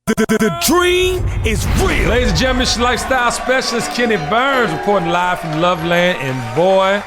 The dream is real. Ladies and gentlemen, it's your lifestyle specialist, Kenny Burns, reporting live from Loveland. And boy,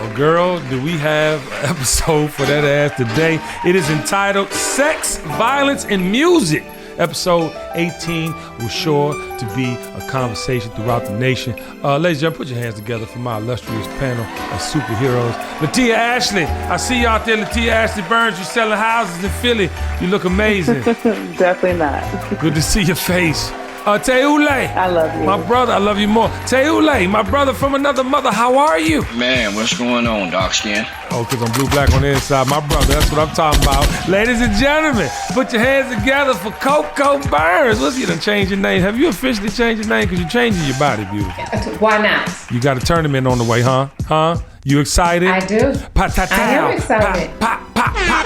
or girl, do we have an episode for that ass today. It is entitled Sex, Violence, and Music. Episode 18 was sure to be a conversation throughout the nation. Ladies and gentlemen, put your hands together for my illustrious panel of superheroes. Latia Ashley, I see you out there. Latia Ashley Burns, you're selling houses in Philly. You look amazing. Definitely not. Good to see your face. Teule. I love you. My brother, I love you more. Teule, my brother from another mother, how are you? Man, what's going on, dark skin? Oh, because I'm blue-black on the inside. My brother, that's what I'm talking about. Ladies and gentlemen, put your hands together for Coco Burns. What's you done changed your name? Have you officially changed your name? Because you're changing your body, beautiful. Why not? You got a tournament on the way, huh? You excited? I do. I am excited. Pop.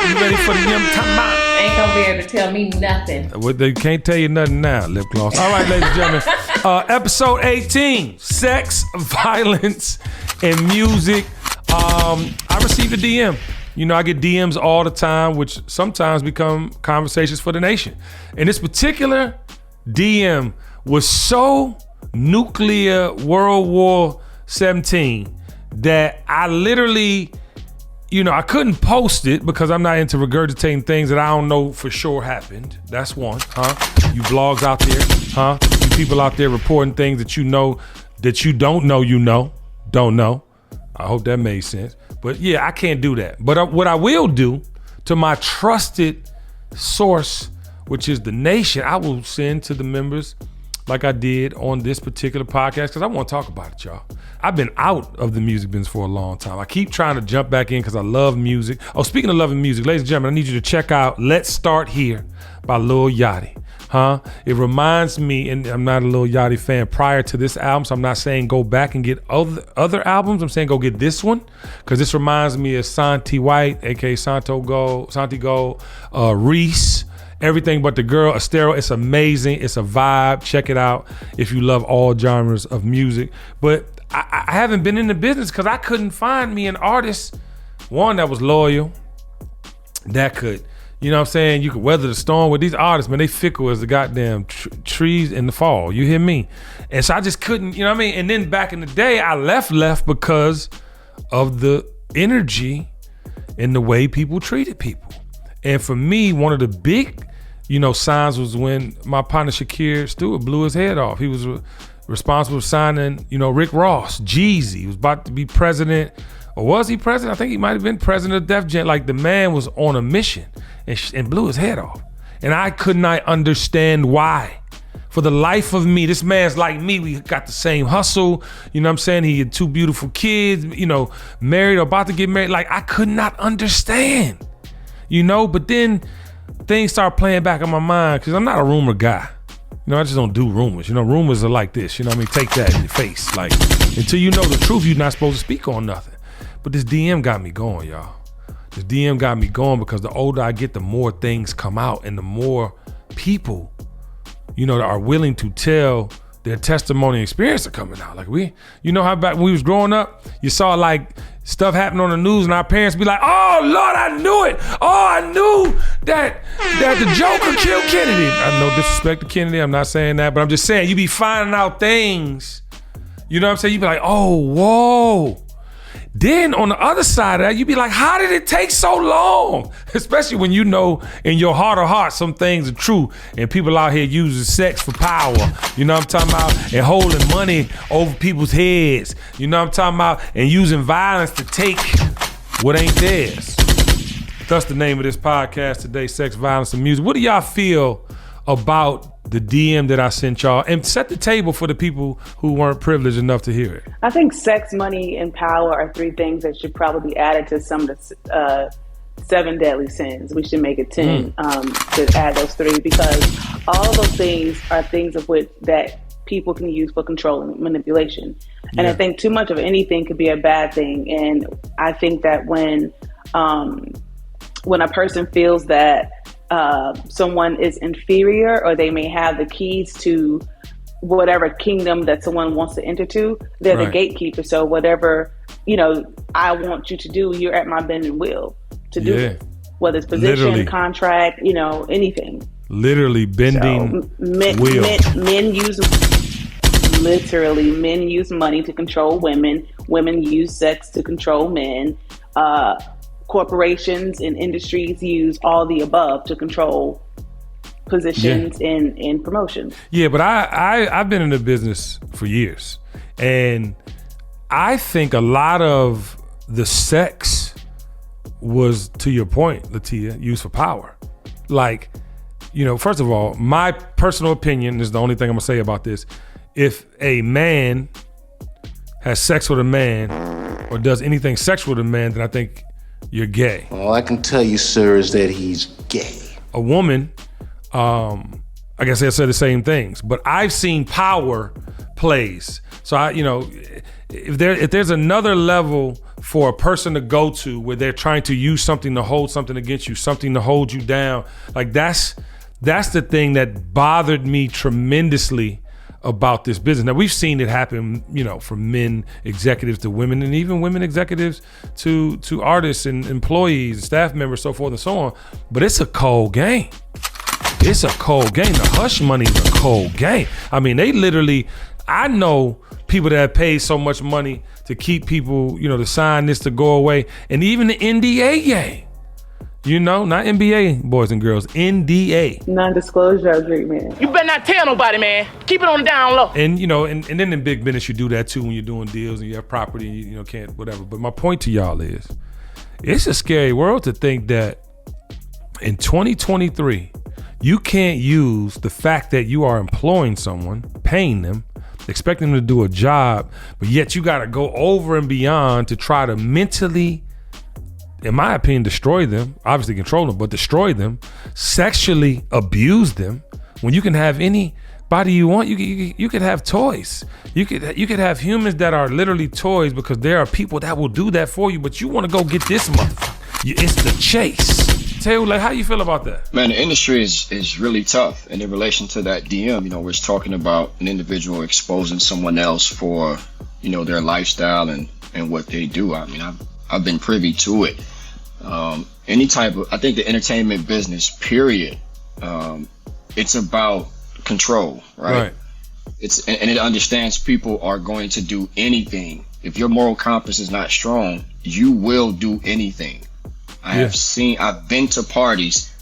You ready for the yum time? Ain't gonna be able to tell me nothing. Well, they can't tell you nothing now, lip gloss. All right, ladies and gentlemen. Episode 18, Sex, Violence, and Music. I received a DM. You know, I get DMs all the time, which sometimes become conversations for the nation. And this particular DM was so nuclear World War 17 that I literally, I couldn't post it because I'm not into regurgitating things that I don't know for sure happened. That's one, You blogs out there, You people out there reporting things that you know that you don't know. I hope that made sense. But yeah, I can't do that. But what I will do to my trusted source, which is the nation, I will send to the members like I did on this particular podcast because I want to talk about it, y'all. I've been out of the music business for a long time. I keep trying to jump back in because I love music. Oh, speaking of loving music, ladies and gentlemen, I need you to check out Let's Start Here by Lil Yachty. It reminds me, and I'm not a Lil Yachty fan prior to this album, so I'm not saying go back and get other albums. I'm saying go get this one because this reminds me of Santi White, aka Santi Gold, Reese, Everything But the Girl, Estero. It's amazing. It's a vibe. Check it out if you love all genres of music. But I haven't been in the business because I couldn't find me an artist, one that was loyal, that could, you know what I'm saying, you could weather the storm with these artists, man. They fickle as the goddamn trees in the fall. You hear me? And so I just couldn't, you know what I mean? And then back in the day, I left because of the energy and the way people treated people. And for me, one of the big, signs was when my partner Shakir Stewart blew his head off. He was responsible for signing, Rick Ross, Jeezy. He was about to be president, or was he president? I think he might have been president of Def Jam. Like the man was on a mission and blew his head off. And I could not understand why. For the life of me, this man's like me. We got the same hustle. You know what I'm saying? He had two beautiful kids, married or about to get married. Like I could not understand. But then things start playing back in my mind because I'm not a rumor guy. I just don't do rumors. Rumors are like this. Take that in your face. Like, until you know the truth, you're not supposed to speak on nothing. But this DM got me going, y'all. This DM got me going because the older I get, the more things come out and the more people, that are willing to tell their testimony and experience are coming out. Like how back when we was growing up, you saw like stuff happen on the news and our parents be like, oh Lord, I knew it. Oh, I knew that the Joker killed Kennedy. I no disrespect to Kennedy, I'm not saying that, but I'm just saying you be finding out things, you know what I'm saying? You be like, oh, whoa. Then on the other side of that, you be like, how did it take so long? Especially when in your heart of hearts, some things are true and people out here using sex for power. You know what I'm talking about? And holding money over people's heads. You know what I'm talking about? And using violence to take what ain't theirs. That's the name of this podcast today, Sex, Violence, and Music. What do y'all feel about the DM that I sent y'all? And set the table for the people who weren't privileged enough to hear it. I think sex, money, and power are three things that should probably be added to some of the 7 deadly sins. We should make it 10 to add those 3 because all of those things are things of which that people can use for control and manipulation. And I think too much of anything could be a bad thing. And I think that when a person feels that someone is inferior or they may have the keys to whatever kingdom that someone wants to enter to, they're the gatekeeper. So whatever, I want you to do, you're at my bend and will to do it. Whether it's position, contract, anything. literally bending wheels. Men use money to control women. Women use sex to control men. Corporations and industries use all the above to control positions and promotions. Yeah, but I've been in the business for years, and I think a lot of the sex was, to your point, Latia, used for power. Like, first of all, my personal opinion is the only thing I'm gonna say about this. If a man has sex with a man or does anything sexual with a man, then I think you're gay. All I can tell you, sir, is that he's gay. A woman, I guess they'll say the same things, but I've seen power plays. So if there's another level for a person to go to where they're trying to use something to hold something against you, something to hold you down, like that's the thing that bothered me tremendously about this business. Now we've seen it happen, from men executives to women, and even women executives to artists and employees, staff members, so forth and so on. But it's a cold game. It's a cold game. The hush money is a cold game. I mean, they literally, I know people that have paid so much money to keep people, to sign this to go away. And even the NDA game, not NBA boys and girls, NDA. Non-disclosure agreement. You better not tell nobody, man. Keep it on the down low. And, and then in big business, you do that too when you're doing deals and you have property and you can't, whatever. But my point to y'all is, it's a scary world to think that in 2023, you can't use the fact that you are employing someone, paying them, expecting them to do a job, but yet you got to go over and beyond to try to mentally, in my opinion, destroy them, obviously control them, but destroy them, sexually abuse them, when you can have anybody you want. You could have toys. You could have humans that are literally toys, because there are people that will do that for you, but you want to go get this motherfucker. It's the chase. Taylor, how you feel about that? Man, the industry is really tough. And in relation to that DM, we're talking about an individual exposing someone else for, their lifestyle and what they do. I mean, I've been privy to it. Any type of, I think the entertainment business, period, it's about control, right? And it understands people are going to do anything. If your moral compass is not strong, you will do anything. I've been to parties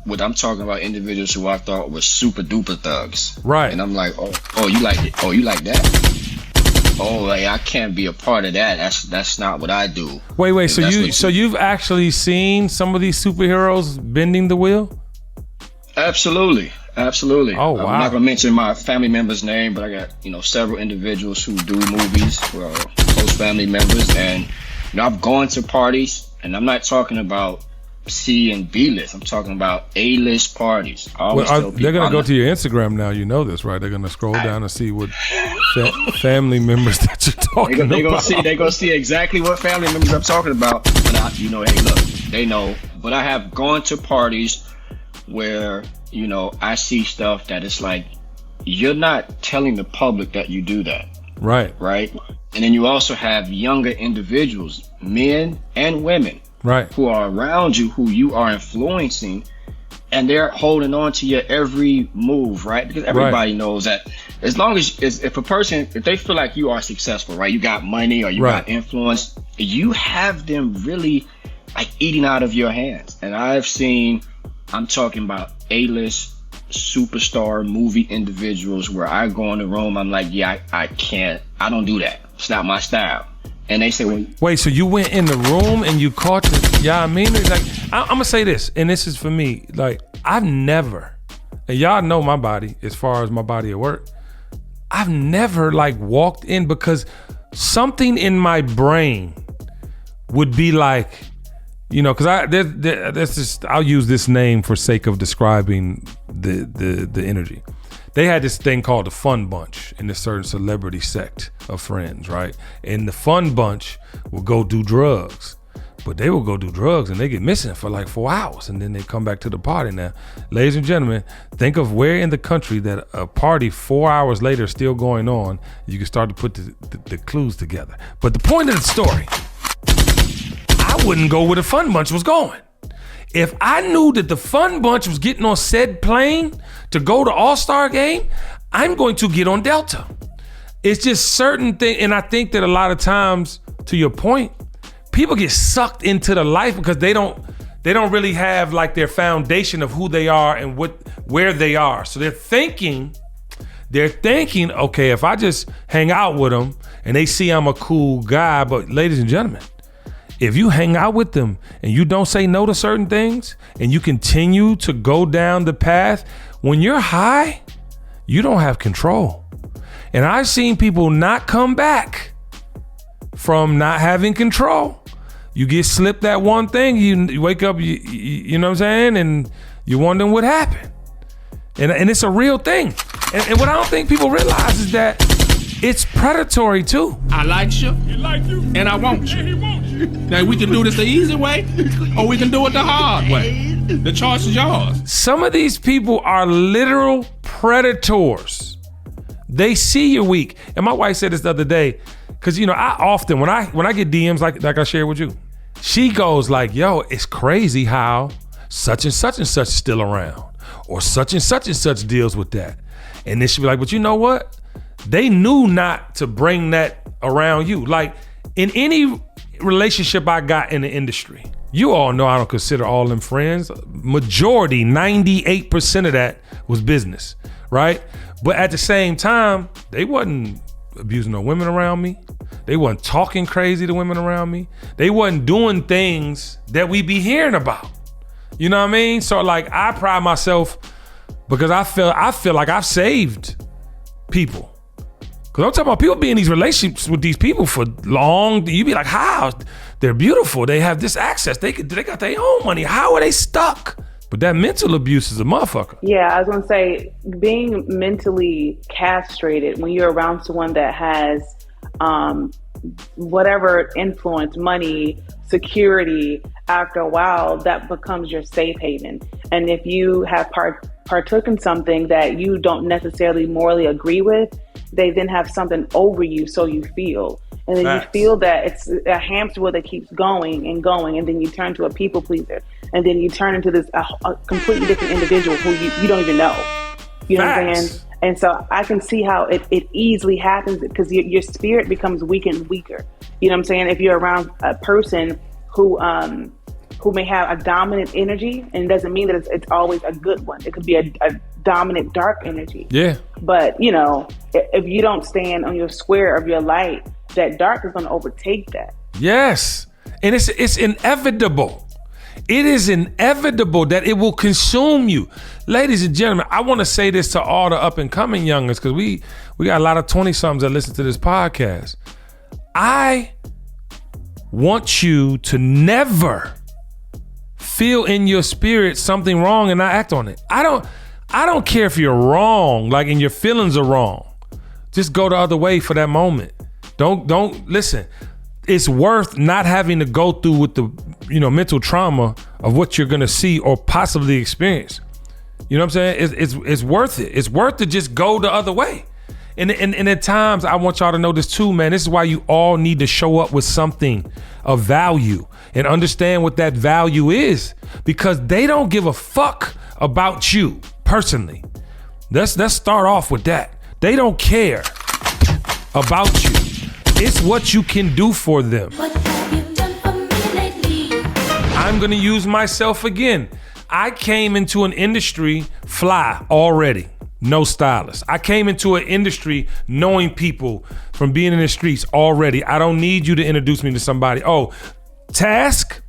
with, I'm talking about individuals who I thought were super duper thugs. Right. And I'm like, oh, you like it? Oh, you like that? Oh, like, I can't be a part of that. That's not what I do. Wait. So you've actually seen some of these superheroes bending the wheel? Absolutely. Oh, wow. I'm not gonna mention my family member's name, but I got, several individuals who do movies, close family members, and I've gone to parties. And I'm not talking about C and B list. I'm talking about A-list parties. They're going to go to your Instagram now. You know this, right? They're going to scroll down and see what family members that you're talking about. They're going to see exactly what family members I'm talking about. But hey, look, they know. But I have gone to parties where, I see stuff that it's like, you're not telling the public that you do that. Right. And then you also have younger individuals, men and women, right, who are around you, who you are influencing, and they're holding on to your every move, right? Because everybody knows that as long as if they feel like you are successful, right, you got money or you got influence, you have them really like eating out of your hands. And I'm talking about A-list superstar movie individuals where I go in the room, I'm like, I don't do that. It's not my style. And they say, wait, so you went in the room and you caught like, I'm gonna say this, and this is for me, like, I've never, and y'all know my body as far as my body at work, I've never like walked in, because something in my brain would be like, because I'll use this name for sake of describing the energy. They had this thing called the Fun Bunch in this certain celebrity sect of friends, right? And the Fun Bunch will go do drugs, but they will go do drugs and they get missing for like 4 hours, and then they come back to the party. Now, ladies and gentlemen, think of where in the country that a party 4 hours later is still going on. You can start to put the clues together. But the point of the story, I wouldn't go where the Fun Bunch was going. If I knew that the Fun Bunch was getting on said plane to go to All-Star game, I'm going to get on Delta. It's just certain things, and I think that a lot of times, to your point, people get sucked into the life because they don't really have like their foundation of who they are and where they are. So they're thinking, okay, if I just hang out with them and they see I'm a cool guy, but ladies and gentlemen, if you hang out with them and you don't say no to certain things and you continue to go down the path, when you're high, you don't have control. And I've seen people not come back from not having control. You get slipped that one thing, you wake up, you know what I'm saying? And you're wondering what happened. And it's a real thing. And what I don't think people realize is that it's predatory too. I like you, and I want you. Now we can do this the easy way, or we can do it the hard way. The choice is yours. Some of these people are literal predators. They see you're weak. And my wife said this the other day, because I often when I get DMs like I shared with you, she goes like, yo, it's crazy how such and such still around, or such and such deals with that. And then she'll be like, but you know what? They knew not to bring that around you. Like in any relationship I got in the industry, you all know I don't consider all them friends. Majority, 98% of that was business, right? But at the same time, they wasn't abusing no women around me. They wasn't talking crazy to women around me. They wasn't doing things that we be hearing about. You know what I mean? So like I pride myself because I feel like I've saved people. Because I'm talking about people being in these relationships with these people for long. You be like, how? They're beautiful. They have this access. They got their own money. How are they stuck? But that mental abuse is a motherfucker. Yeah, I was gonna say, being mentally castrated when you're around someone that has whatever influence, money, security, after a while, that becomes your safe haven. And if you have partook in something that you don't necessarily morally agree with, they then have something over you, so you feel. And then you feel that it's a hamster wheel that keeps going, and then you turn to a people pleaser. And then you turn into this a completely different individual who you don't even know. You know what I'm saying? And so I can see how it easily happens because your spirit becomes weaker and weaker. You know what I'm saying? If you're around a person who may have a dominant energy, and it doesn't mean that it's always a good one. It could be a dominant dark energy. Yeah. But if you don't stand on your square of your light, that dark is going to overtake that. Yes. And it's inevitable. It is inevitable that it will consume you. Ladies and gentlemen, I want to say this to all the up and coming youngers, because we got a lot of 20-somethings that listen to this podcast. I want you to never feel in your spirit something wrong and not act on it. I don't care if you're wrong, like, and your feelings are wrong. Just go the other way for that moment. Don't listen. It's worth not having to go through with the mental trauma of what you're gonna see or possibly experience. You know what I'm saying? It's worth it. It's worth to just go the other way. And at times, I want y'all to know this too, man. This is why you all need to show up with something of value and understand what that value is, because they don't give a fuck about you personally. Let's start off with that. They don't care about you. It's what you can do for them. What have you done for me lately? I'm gonna use myself again. I came into an industry fly already, no stylist. I came into an industry knowing people from being in the streets already. I don't need you to introduce me to somebody. Oh, task,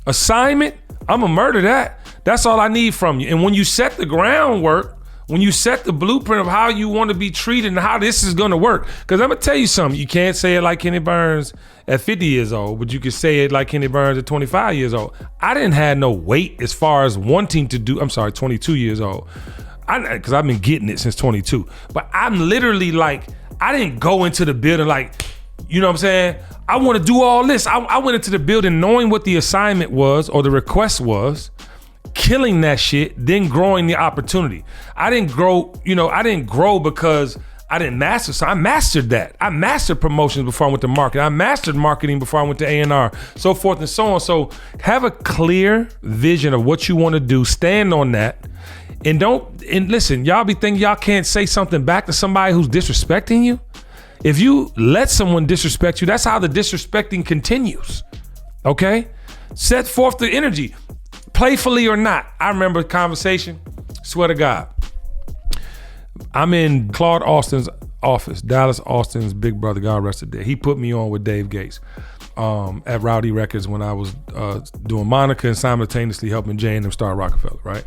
assignment, I'm gonna murder that. That's all I need from you. And when you set the groundwork, when you set the blueprint of how you want to be treated and how this is going to work. Because I'm going to tell you something. You can't say it like Kenny Burns at 50 years old, but you can say it like Kenny Burns at 25 years old. I didn't have no weight as far as wanting to do, 22 years old. Because I've been getting it since 22. But I'm literally like, I didn't go into the building like, you know what I'm saying? I want to do all this. I went into the building knowing what the assignment was or the request was, killing that shit, then growing the opportunity. I didn't grow because I didn't master, so I mastered that. I mastered promotions before I went to market. I mastered marketing before I went to A&R, so forth and so on. So have a clear vision of what you want to do. Stand on that. And listen, y'all be thinking y'all can't say something back to somebody who's disrespecting you. If you let someone disrespect you, that's how the disrespecting continues. Okay? Set forth the energy, playfully or not. I remember a conversation, swear to God. I'm in Claude Austin's office, Dallas Austin's big brother, God rest his day. He put me on with Dave Gates at Rowdy Records when I was doing Monica and simultaneously helping Jay and them start Rockefeller, right?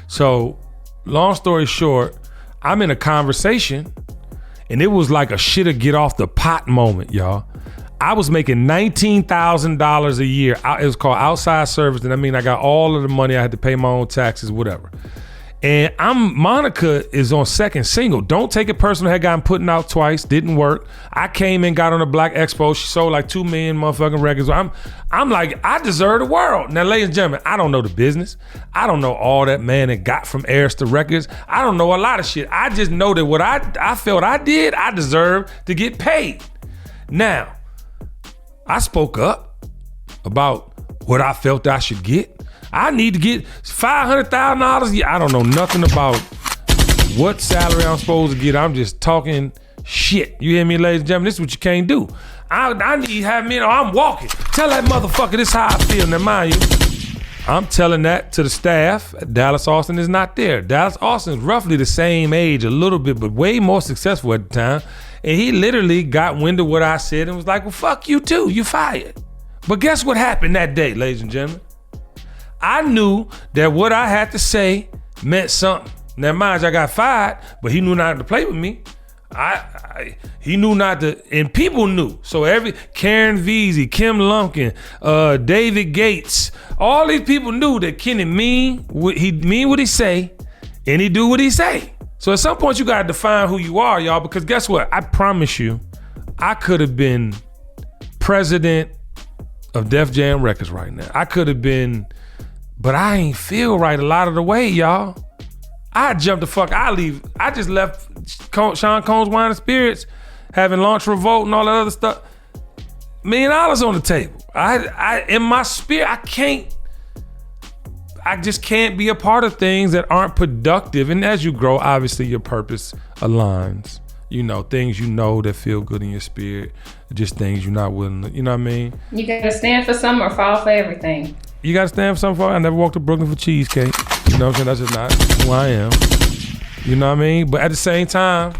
So, long story short, I'm in a conversation and it was like a shit'll get off the pot moment, y'all. I was making $19,000 a year. It was called outside service, and I mean I got all of the money. I had to pay my own taxes, whatever. And Monica is on second single. Don't take it personal. Had gotten putting out twice, didn't work. I came and got on the Black Expo. She sold like 2 million motherfucking records. I'm like, I deserve the world. Now, ladies and gentlemen, I don't know the business. I don't know all that man that got from Arista Records. I don't know a lot of shit. I just know that what I felt I did, I deserved to get paid. Now, I spoke up about what I felt I should get. I need to get $500,000 a year. I don't know nothing about what salary I'm supposed to get. I'm just talking shit. You hear me, ladies and gentlemen? This is what you can't do. I need to have me, I'm walking. Tell that motherfucker this is how I feel. Now, mind you, I'm telling that to the staff. Dallas Austin is not there. Dallas Austin is roughly the same age, a little bit, but way more successful at the time. And he literally got wind of what I said and was like, well, fuck you too. You fired. But guess what happened that day, ladies and gentlemen? I knew that what I had to say meant something. Now, mind you, I got fired, but he knew not to play with me. He knew not to, and people knew. So Karen Veazey, Kim Lumpkin, David Gates, all these people knew that Kenny mean what he say, and he do what he say. So at some point you gotta define who you are, y'all, because guess what? I promise you, I could have been president of Def Jam Records right now. I could have been, but I ain't feel right a lot of the way, y'all. I jumped the fuck, I just left Sean Combs Wine and Spirits, having launched Revolt and all that other stuff. $1 million on the table. I in my spirit, I just can't be a part of things that aren't productive. And as you grow, obviously your purpose aligns. You know, things you know that feel good in your spirit, just things you're not willing to, you know what I mean? You gotta stand for something or fall for everything. You gotta stand for something. I never walked to Brooklyn for cheesecake. You know what I'm saying? That's just not who I am. You know what I mean? But at the same time,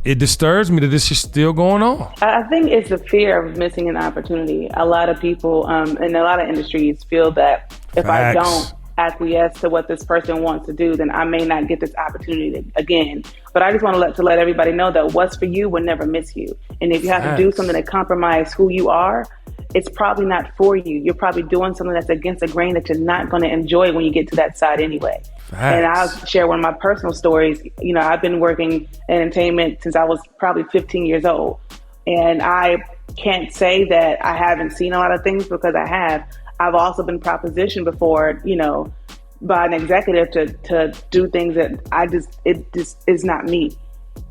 it disturbs me that this is still going on. I think it's the fear of missing an opportunity. A lot of people in a lot of industries feel that if I don't acquiesce to what this person wants to do, then I may not get this opportunity again. But I just want to let everybody know that what's for you will never miss you. And if you have to do something to compromise who you are, it's probably not for you. You're probably doing something that's against the grain that you're not going to enjoy when you get to that side anyway. And I'll share one of my personal stories. You know, I've been working in entertainment since I was probably 15 years old. And I can't say that I haven't seen a lot of things, because I have. I've also been propositioned before, you know, by an executive to do things that it just is not me.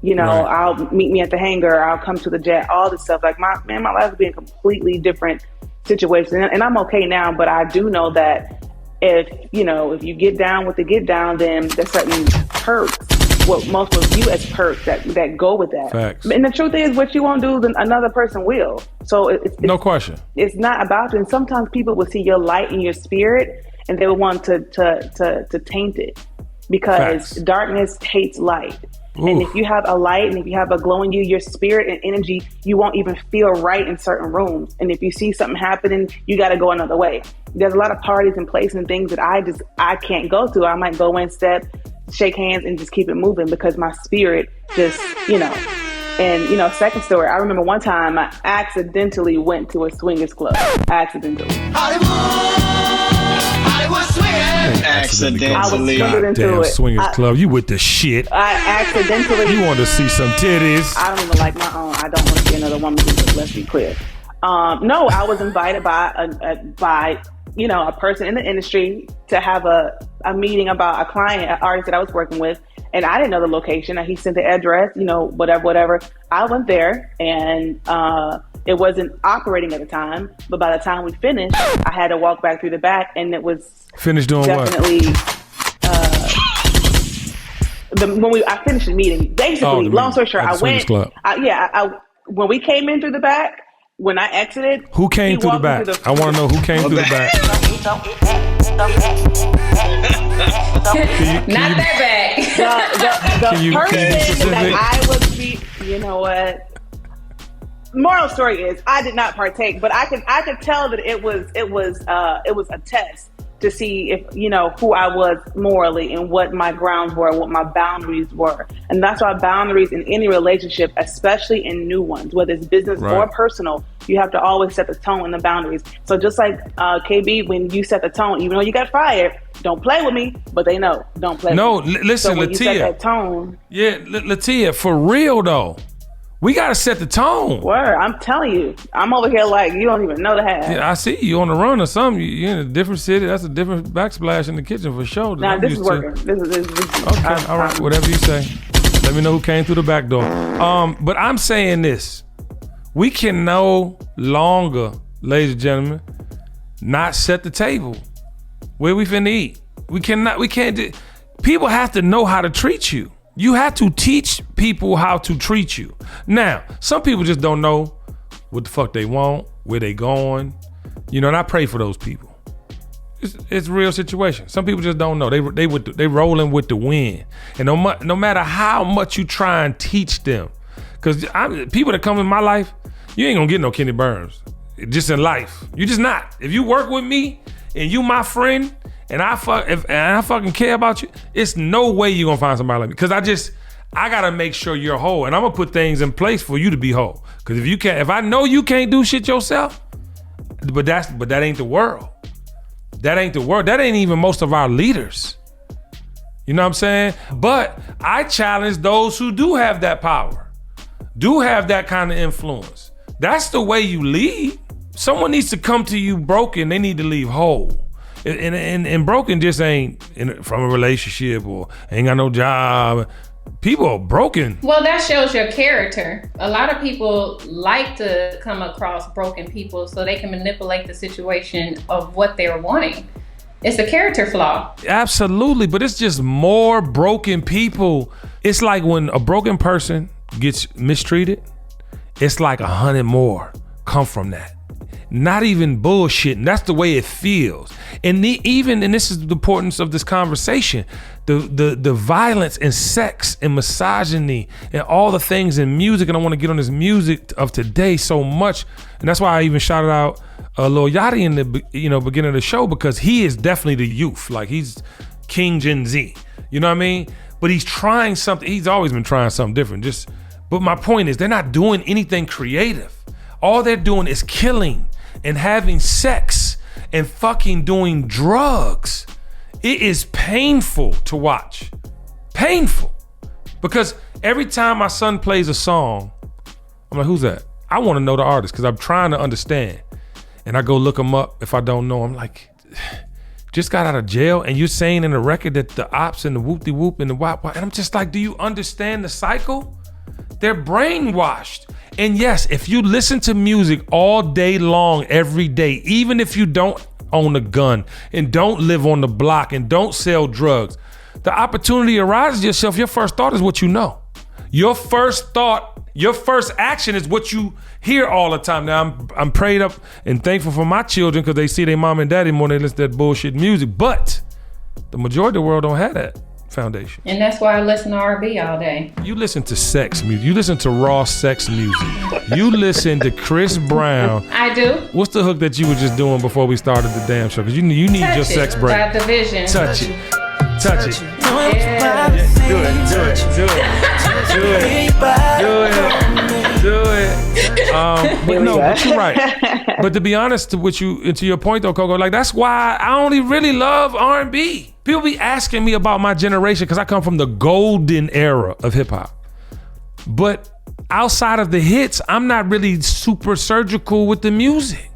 You know, right. I'll meet me at the hangar, I'll come to the jet, all this stuff. Like my life would be in a completely different situation. And I'm okay now, but I do know that if you get down with the get down, then there's certain perks, what most of you as perks that go with that. Facts. And the truth is, what you won't do, then another person will. So it's no question. It's not about you. And sometimes people will see your light and your spirit, and they will want to taint it, because Facts. Darkness hates light. Ooh. And if you have a light and if you have a glow in you, your spirit and energy, you won't even feel right in certain rooms. And if you see something happening, you got to go another way. There's a lot of parties and places and things that I can't go to. I might go in, step, shake hands, and just keep it moving, because my spirit just, And, second story, I remember one time I accidentally went to a swingers club. Accidentally. Hollywood swingers. Accidentally. I was swingers into Damn it. swingers club. You with the shit. I accidentally. You want to see some titties. I don't even like my own. I don't want to see another woman. Let's be clear. No, I was invited by a person in the industry to have a meeting about a client, an artist that I was working with. And I didn't know the location. He sent the address, whatever. I went there, and it wasn't operating at the time. But by the time we finished, I had to walk back through the back, and it was finished doing definitely, what? I finished the meeting. Basically, long story short, I went. When we came in through the back, when I exited, who came through the back? I want to know who came through the back. Not that bad. The person that I was, you know what? Moral story is, I did not partake, but I could tell that it was a test to see if, who I was morally and what my grounds were, what my boundaries were. And that's why boundaries in any relationship, especially in new ones, whether it's business or personal, you have to always set the tone and the boundaries. So just like KB, when you set the tone, even though you got fired, don't play with me, but they know, don't play with me. Listen, so when Latia. You set that tone. Yeah, Latia, for real though. We got to set the tone. Word, I'm telling you. I'm over here like you don't even know the half. Yeah, I see you on the run or something. You're in a different city. That's a different backsplash in the kitchen for sure. Nah, this is working. This is okay, all right, whatever you say. Let me know who came through the back door. But I'm saying this. We can no longer, ladies and gentlemen, not set the table where we finna eat. We can't. People have to know how to treat you. You have to teach people how to treat you. Now, some people just don't know what the fuck they want, where they going, and I pray for those people. It's a real situation. Some people just don't know. They rolling with the wind, and no matter how much you try and teach them, because people that come in my life, you ain't gonna get no Kenny Burns. Just in life, you just not. If you work with me and you my friend, and I fucking care about you, it's no way you're gonna find somebody like me. Cause I gotta make sure you're whole, and I'm gonna put things in place for you to be whole. Cause if I know you can't do shit yourself, but that ain't the world. That ain't the world. That ain't even most of our leaders. You know what I'm saying? But I challenge those who do have that power, do have that kind of influence. That's the way you lead. Someone needs to come to you broken. They need to leave whole. And broken just ain't from a relationship or ain't got no job. People are broken. Well, that shows your character. A lot of people like to come across broken people so they can manipulate the situation of what they're wanting. It's a character flaw. Absolutely, but it's just more broken people. It's like when a broken person gets mistreated, it's like 100 more come from that. Not even bullshitting. That's the way it feels. And and this is the importance of this conversation, the violence and sex and misogyny and all the things in music. And I want to get on this music of today so much. And that's why I even shouted out Lil Yachty in the beginning of the show, because he is definitely the youth. Like, he's King Gen Z. You know what I mean? But he's trying something. He's always been trying something different. But my point is, they're not doing anything creative. All they're doing is killing and having sex and fucking doing drugs. It is painful to watch. Painful. Because every time my son plays a song, I'm like, who's that? I want to know the artist because I'm trying to understand. And I go look him up. If I don't know, I'm like, just got out of jail and you're saying in the record that the ops and the whoop-de-whoop and the wop. And I'm just like, do you understand the cycle? They're brainwashed. And yes, if you listen to music all day long, every day, even if you don't own a gun and don't live on the block and don't sell drugs, the opportunity arises yourself. Your first thought is what you know. Your first action is what you hear all the time. Now, I'm prayed up and thankful for my children because they see their mom and daddy more than they listen to that bullshit music. But the majority of the world don't have that foundation. And that's why I listen to R&B all day. You listen to sex music. You listen to raw sex music. You listen to Chris Brown. I do. What's the hook that you were just doing before we started the damn show? Because you need Touch your it. sex break. By Division. Touch it. Touch it. Yeah. Do it. But you're right. But to be honest, to your point though, Coco, like that's why I only really love R&B. People be asking me about my generation because I come from the golden era of hip hop. But outside of the hits, I'm not really super surgical with the music.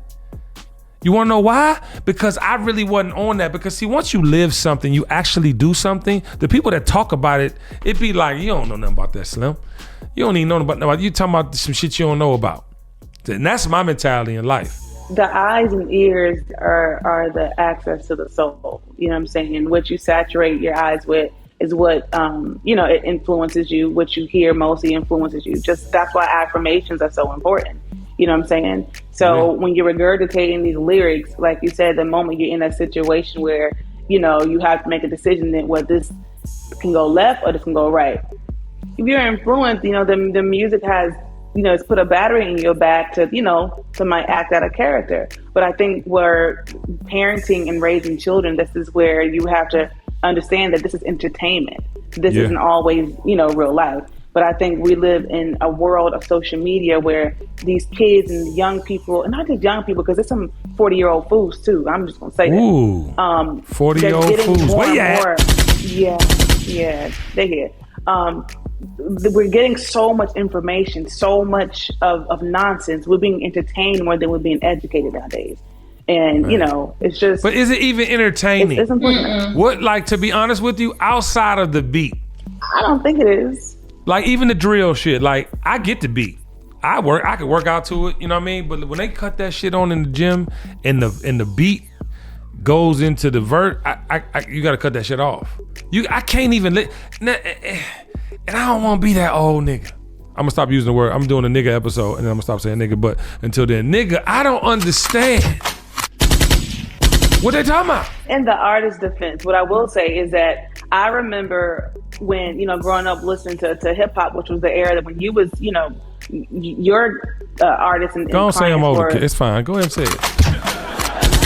You want to know why? Because I really wasn't on that. Because see, once you live something, you actually do something, the people that talk about it, it be like, you don't know nothing about that, Slim. You don't even know about that. You talking about some shit you don't know about. And that's my mentality in life. The eyes and ears are the access to the soul. You know what I'm saying? What you saturate your eyes with is what, it influences you. What you hear mostly influences you. Just that's why affirmations are so important. You know what I'm saying? So when you're regurgitating these lyrics, like you said, the moment you're in a situation where, you have to make a decision that this can go left or this can go right. If you're influenced, the music has, it's put a battery in your back to might act out a character. But I think where parenting and raising children, this is where you have to understand that this is entertainment. This isn't always, real life. But I think we live in a world of social media where these kids and young people, and not just young people, because there's some 40-year-old fools too. I'm just gonna say that. Ooh, 40-year-old fools. Where you at? Yeah, they're here. We're getting so much information, so much of nonsense. We're being entertained more than we're being educated nowadays. And, it's just... But is it even entertaining? It's important. What, to be honest with you, outside of the beat? I don't think it is. Like, even the drill shit, like, I get the beat. I could work out to it, you know what I mean? But when they cut that shit on in the gym and the beat goes into the vert, you gotta cut that shit off. I can't even and I don't wanna be that old nigga. I'm gonna stop using the word. I'm doing a nigga episode and then I'm gonna stop saying nigga, but until then, nigga, I don't understand what they talking about. In the artist's defense, what I will say is that I remember when, growing up listening to hip hop, which was the era that when you was, your artists and don't say I'm over. It's fine. Go ahead and say it.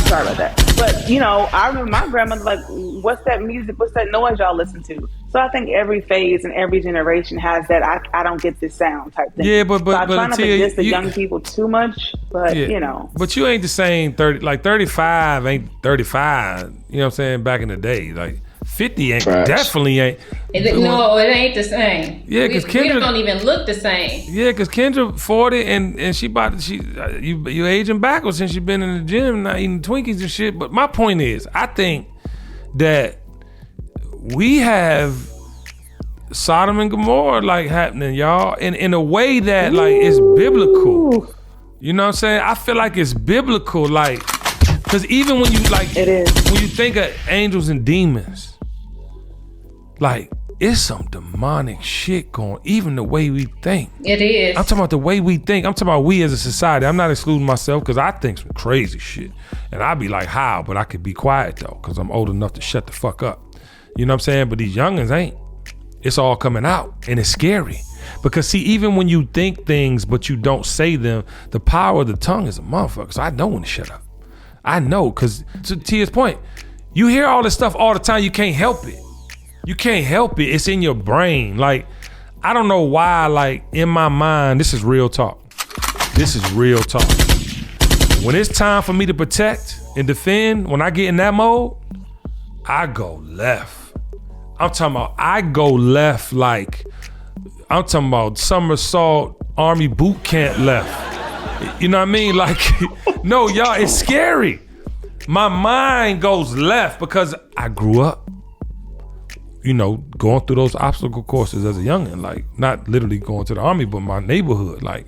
Sorry about that. But, I remember my grandmother like, what's that music? What's that noise y'all listen to? So I think every phase and every generation has that I don't get this sound type thing. Yeah, but so I try not to diss the young people too much, but But you ain't the same 35 ain't 35, you know what I'm saying, back in the day. Like 50 ain't definitely ain't. No, it ain't the same. Yeah, because Kendra we don't even look the same. Yeah, because Kendra 40 and you aging backwards since she been in the gym, not eating Twinkies and shit. But my point is, I think that we have Sodom and Gomorrah like happening, y'all, in a way that like it's biblical. You know what I'm saying? I feel like it's biblical, like, because even when you like, it is. When you think of angels and demons, like, it's some demonic shit going, even the way we think. It is. I'm talking about the way we think. I'm talking about we as a society. I'm not excluding myself because I think some crazy shit. And I'd be like, how? But I could be quiet though, because I'm old enough to shut the fuck up. You know what I'm saying? But these youngins ain't. It's all coming out and it's scary. Because see, even when you think things but you don't say them, the power of the tongue is a motherfucker. So I know when to shut up. I know, because to Tia's point, you hear all this stuff all the time, you can't help it. You can't help it. It's in your brain. Like, I don't know why, like, in my mind, this is real talk. This is real talk. When it's time for me to protect and defend, when I get in that mode, I go left. I'm talking about, I go left like, I'm talking about somersault army boot camp left. You know what I mean? Like, no, y'all, it's scary. My mind goes left because I grew up, going through those obstacle courses as a youngin', like not literally going to the army, but my neighborhood. Like,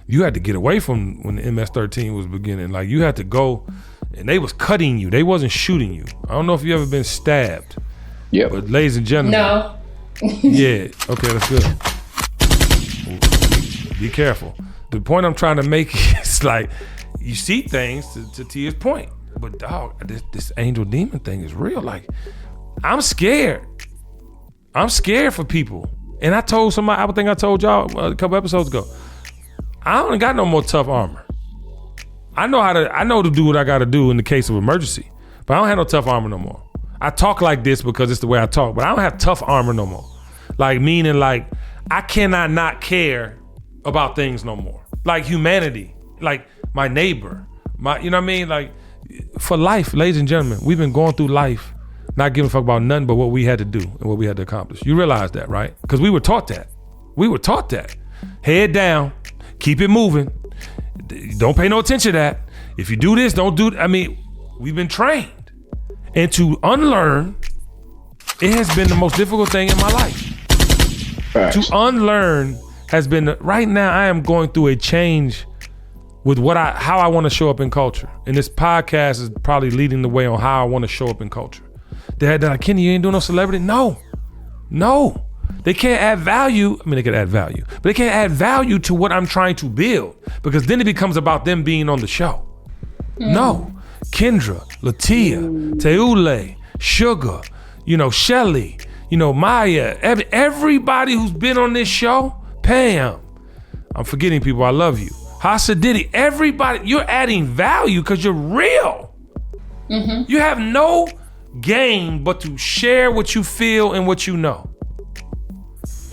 you had to get away from when the MS-13 was beginning. Like, you had to go, and they was cutting you. They wasn't shooting you. I don't know if you ever been stabbed. Yeah. But ladies and gentlemen. No. Yeah. Okay, that's good. Be careful. The point I'm trying to make is like, you see things to Tia's point, but dog, this angel demon thing is real. Like, I'm scared. I'm scared for people. And I told somebody, I think I told y'all a couple episodes ago, I don't got no more tough armor. I know to do what I got to do in the case of emergency, but I don't have no tough armor no more. I talk like this because it's the way I talk, but I don't have tough armor no more. Like, meaning like, I cannot not care about things no more. Like humanity, like my neighbor, you know what I mean? Like, for life, ladies and gentlemen, we've been going through life not giving a fuck about nothing but what we had to do and what we had to accomplish. You realize that, right? Because we were taught that. Head down, keep it moving. Don't pay no attention to that. If you do this, don't do. I mean, we've been trained, and to unlearn, it has been the most difficult thing in my life. Facts. To unlearn has been. Right now, I am going through a change with how I want to show up in culture, and this podcast is probably leading the way on how I want to show up in culture. Kenny, you ain't doing no celebrity? No. They can't add value. I mean, they can add value, but they can't add value to what I'm trying to build, because then it becomes about them being on the show. No. Kendra, Latia, Teule, Sugar, Shelly, Maya, everybody who's been on this show, Pam. I'm forgetting people. I love you. Hasadidi, everybody, you're adding value because you're real. Mm-hmm. You have no game but to share what you feel and what you know.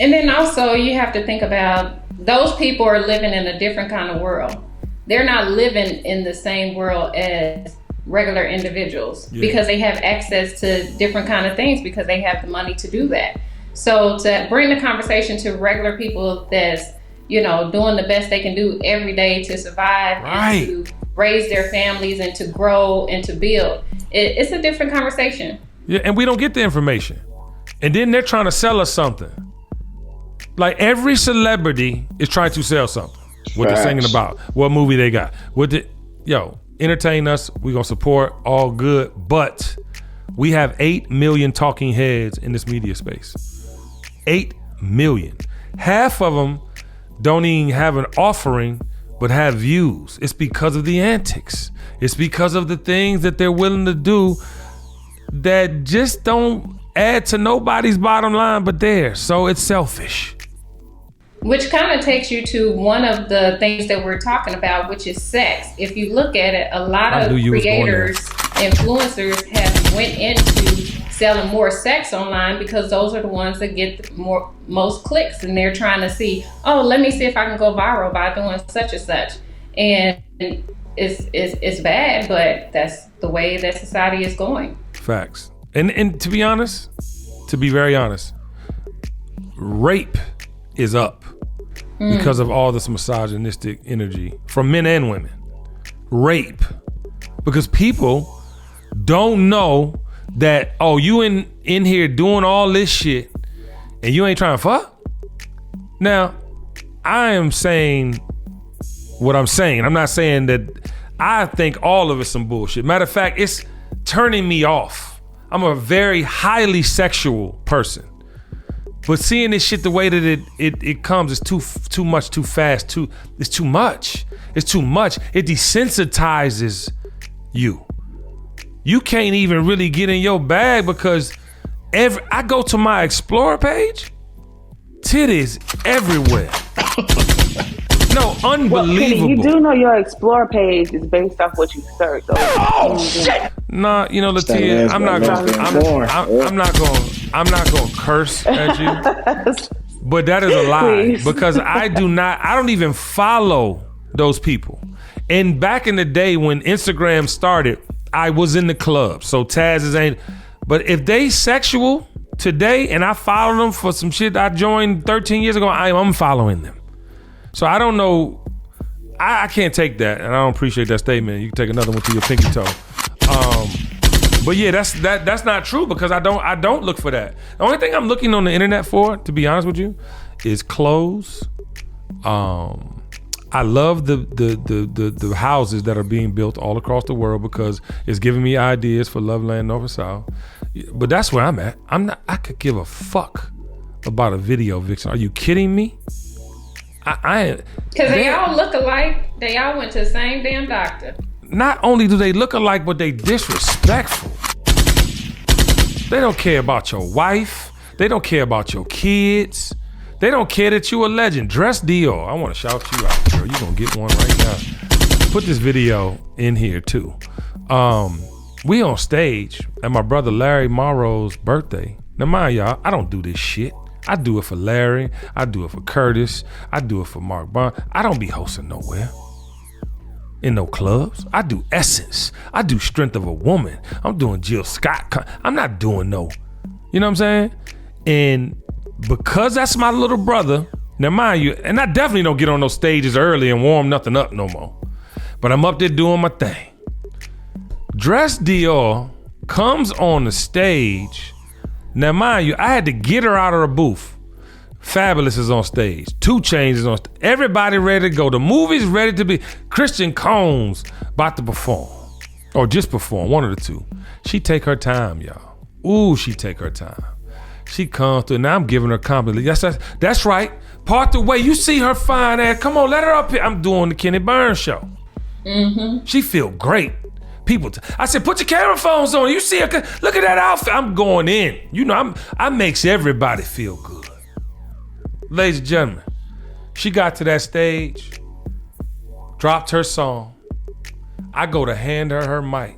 And then also you have to think about those people are living in a different kind of world. They're not living in the same world as regular individuals because they have access to different kind of things because they have the money to do that. So to bring the conversation to regular people that's, doing the best they can do every day to survive and to raise their families and to grow and to build, it's a different conversation. Yeah, and we don't get the information. And then they're trying to sell us something. Like every celebrity is trying to sell something. What they're singing about, what movie they got. Entertain us. We're going to support, all good. But we have 8 million talking heads in this media space. 8 million. Half of them don't even have an offering, but have views. It's because of the antics. It's because of the things that they're willing to do that just don't add to nobody's bottom line but theirs. So it's selfish. Which kind of takes you to one of the things that we're talking about, which is sex. If you look at it, a lot of creators, influencers have went into selling more sex online because those are the ones that get most clicks, and they're trying to see, let me see if I can go viral by doing such and such. And it's bad, but that's the way that society is going. Facts. And to be honest, to be very honest, rape is up because of all this misogynistic energy from men and women. Rape. Because people don't know that, you in here doing all this shit and you ain't trying to fuck? Now, I am saying what I'm saying. I'm not saying that I think all of it's some bullshit. Matter of fact, it's turning me off. I'm a very highly sexual person. But seeing this shit the way that it comes is too much, too fast, it's too much. It's too much. It desensitizes you. You can't even really get in your bag because I go to my Explorer page, titties everywhere. No, unbelievable. Kenny, you do know your Explorer page is based off what you search. Shit! Nah, Latia, I'm not gonna curse at you. But that is a lie. Please. Because I don't even follow those people. And back in the day when Instagram started, I was in the club. So Taz ain't. But if they sexual today and I follow them for some shit I joined 13 years ago, I'm unfollowing them. So I don't know. I can't take that, and I don't appreciate that statement. You can take another one to your pinky toe. But yeah, that's not true because I don't look for that. The only thing I'm looking on the internet for, to be honest with you, is clothes. I love the houses that are being built all across the world because it's giving me ideas for Loveland North and South. But that's where I'm at. I could give a fuck about a video vixen. Are you kidding me? Because they all look alike. They all went to the same damn doctor. Not only do they look alike, but they disrespectful. They don't care about your wife. They don't care about your kids. They don't care that you a legend. Dress Dior. I want to shout you out, girl. You gonna get one right now. Put this video in here too. We on stage at my brother Larry Morrow's birthday. Now mind y'all, I don't do this shit. I do it for Larry. I do it for Curtis. I do it for Mark Bond. I don't be hosting nowhere. In no clubs. I do Essence. I do Strength of a Woman. I'm doing Jill Scott. I'm not doing no. You know what I'm saying? And because that's my little brother, now mind you, and I definitely don't get on those stages early and warm nothing up no more. But I'm up there doing my thing. Dress Dior comes on the stage. Now, mind you, I had to get her out of the booth. Fabulous is on stage. 2 Chainz is on stage. Everybody ready to go. The movie's ready to be. Christian Combs about to perform. Or just perform, one of the two. She take her time, y'all. Ooh, she take her time. She comes through. Now I'm giving her compliments. That's right. Part the way. You see her fine ass. Come on, let her up here. I'm doing the Kenny Burns show. Mm-hmm. She feel great. People, I said, put your camera phones on. You see her, look at that outfit. I'm going in. You know, I makes everybody feel good. Ladies and gentlemen, she got to that stage, dropped her song. I go to hand her mic.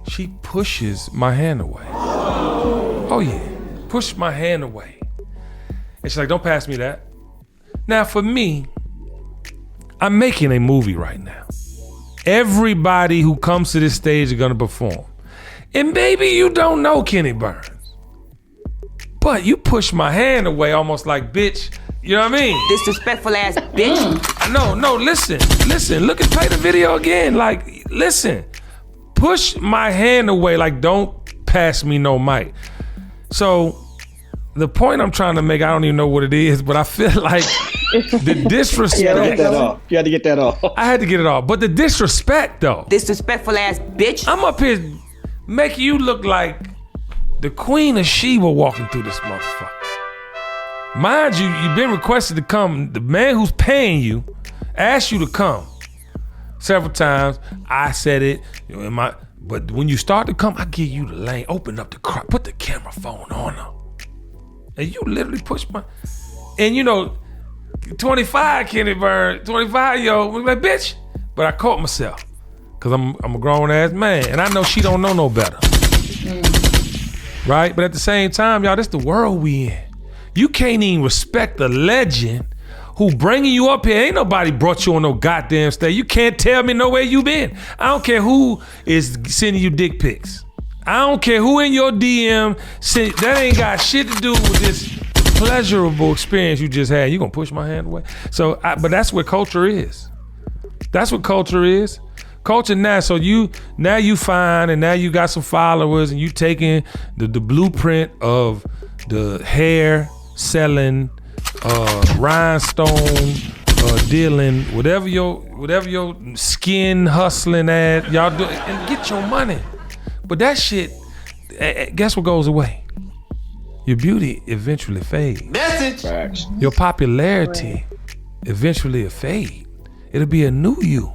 She pushes my hand away. Oh yeah, push my hand away. And she's like, don't pass me that. Now for me, I'm making a movie right now. Everybody who comes to this stage is gonna perform. And maybe you don't know Kenny Burns, but you push my hand away almost like, bitch, you know what I mean? Disrespectful ass bitch. No, listen, look and play the video again. Like, listen, push my hand away, like don't pass me no mic. So the point I'm trying to make, I don't even know what it is, but I feel like the disrespect. You had to get that off. I had to get it off. But the disrespect though. Disrespectful ass bitch. I'm up here making you look like the Queen of Sheba walking through this motherfucker. Mind you, you've been requested to come. The man who's paying you asked you to come several times. I said it, but when you start to come, I give you the lane. Open up the crowd, put the camera phone on her. And you literally push my, and you know, 25 Kenny Burns, 25-year-old, like, bitch. But I caught myself, cause I'm a grown ass man, and I know she don't know no better. Right? But at the same time, y'all, this the world we in. You can't even respect the legend who bringing you up here. Ain't nobody brought you on no goddamn stage. You can't tell me nowhere you been. I don't care who is sending you dick pics. I don't care who in your DM. That ain't got shit to do with this pleasurable experience you just had. You gonna push my hand away? But that's what culture is. That's what culture is. Culture now. So you fine, and now you got some followers, and you taking the blueprint of the hair selling, rhinestone dealing, whatever your skin hustling at, y'all do, and get your money. But that shit, guess what goes away? Your beauty eventually fades. Message. Facts. Your popularity eventually will fade. It'll be a new you.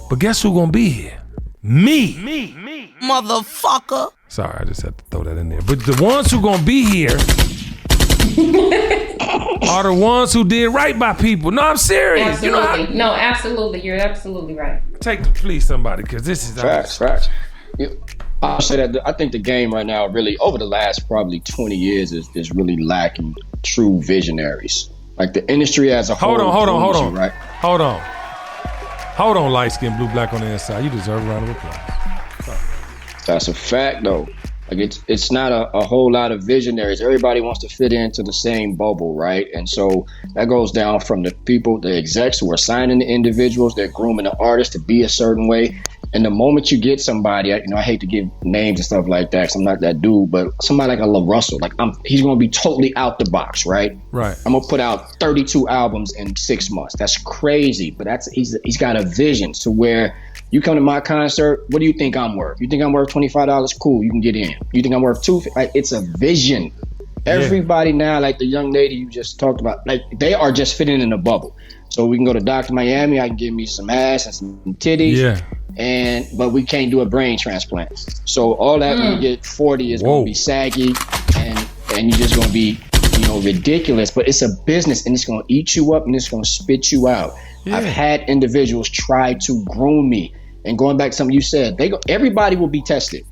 But guess who gonna be here? Me. Motherfucker. Sorry, I just had to throw that in there. But the ones who gonna be here are the ones who did right by people. No, I'm serious. Absolutely. No, absolutely. You're absolutely right. Please somebody, because this is Facts. I'll say that I think the game right now, really, over the last probably 20 years, is really lacking true visionaries. Like the industry as a whole. Hold on. Right? Hold on, light skin, blue, black on the inside. You deserve a round of applause. That's a fact, though. Like it's not a whole lot of visionaries. Everybody wants to fit into the same bubble, right? And so that goes down from the people, the execs who are signing the individuals, they're grooming the artists to be a certain way. And the moment you get somebody, I hate to give names and stuff like that, 'cause I'm not that dude, but somebody like a La Russell, he's gonna be totally out the box, right? Right. I'm gonna put out 32 albums in 6 months. That's crazy, but he's got a vision to where you come to my concert. What do you think I'm worth? You think I'm worth $25? Cool, you can get in. You think I'm worth $250? Like, it's a vision. Everybody now, like the young lady you just talked about, like they are just fitting in a bubble. So we can go to Dr. Miami. I can give me some ass and some titties. Yeah. But we can't do a brain transplant. So all that when you get 40 is going to be saggy, and you're just going to be, ridiculous. But it's a business, and it's going to eat you up, and it's going to spit you out. Yeah. I've had individuals try to groom me, and going back to something you said, everybody will be tested.